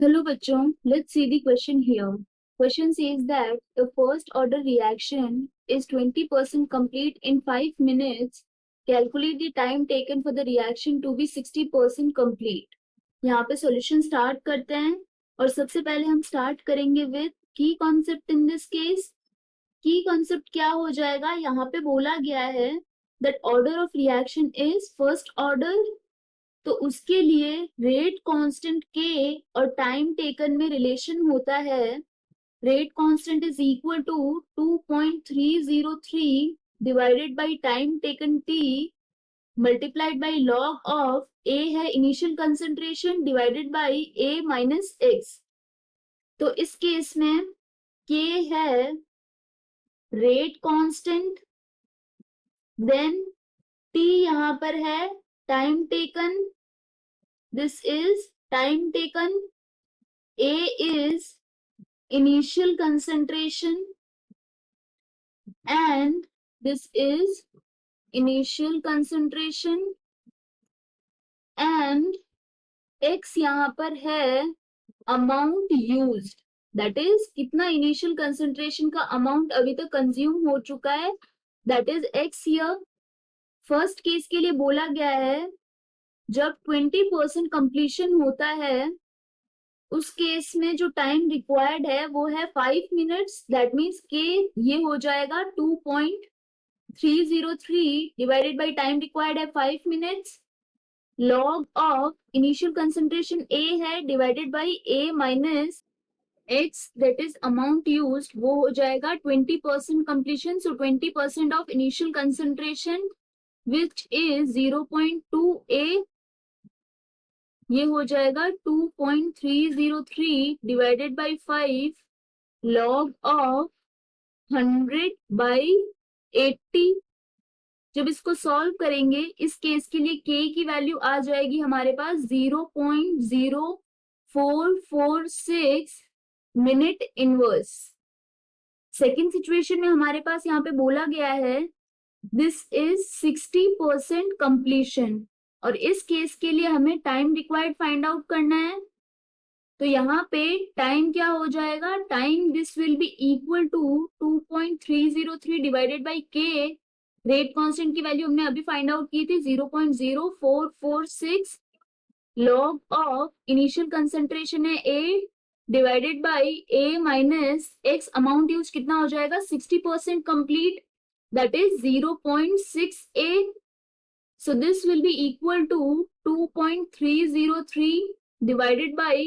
Hello bachon, let's see the question here. Question says that the first order reaction is 20% complete in 5 minutes. Calculate the time taken for the reaction to be 60% complete. यहाँ पे solution start करते हैं और सबसे पहले हम start करेंगे with key concept in this case. Key concept क्या हो जाएगा? यहाँ पे बोला गया है that order of reaction is first order, तो उसके लिए रेट कांस्टेंट के और टाइम टेकन में रिलेशन होता है. Rate constant is equal to 2.303 divided by time taken T multiplied by log of a है initial concentration divided by a minus x. तो इस केस में के है रेट कांस्टेंट, देन टी यहां पर है time taken. This is time taken. A is initial concentration and this is initial concentration and X यहाँ पर है amount used, that is कितना initial concentration का amount अभी तक consume हो चुका है, that is X here. First case के लिए बोला गया है जब 20% कंप्लीशन होता है उस केस में जो टाइम रिक्वायर्ड है वो है 5 मिनट्स. दैट मीन्स के ये हो जाएगा 2.303 डिवाइडेड बाय टाइम रिक्वायर्ड है 5 minutes. Log of initial concentration a है divided by a minus x, that is amount used, वो हो जाएगा 20% completion. So 20% of initial concentration which is 0.2a, ये हो जाएगा 2.303 divided by 5 log of 100 by 80. जब इसको सॉल्व करेंगे इस केस के लिए k की वैल्यू आ जाएगी हमारे पास 0.0446 मिनट इनवर्स. सेकेंड सिचुएशन में हमारे पास यहाँ पे बोला गया है दिस इज 60% कंप्लीशन और इस केस के लिए हमें टाइम रिक्वायर्ड फाइंड आउट करना है. तो यहाँ पे टाइम क्या हो जाएगा? Time this will be equal to 2.303 divided by K. Rate constant की वैल्यू हमने अभी फाइंड आउट की थी 0.0446 लॉग ऑफ इनिशियल कंसंट्रेशन है a divided by a minus x. Amount use कितना हो जाएगा? 60% complete, that is 0.68. So this will be equal to 2.303 divided by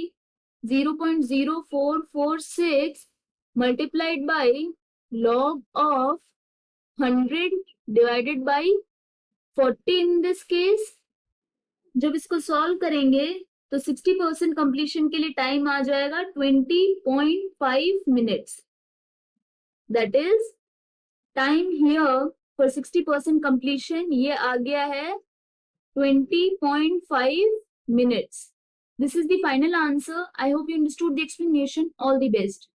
0.0446 multiplied by log of 100 divided by 40 in this case. जब इसको solve करेंगे तो 60% completion के लिए टाइम आ जाएगा 20.5 minutes. That is time here for 60% completion ये आ गया है 20.5 minutes. This is the final answer. I hope you understood the explanation. All the best.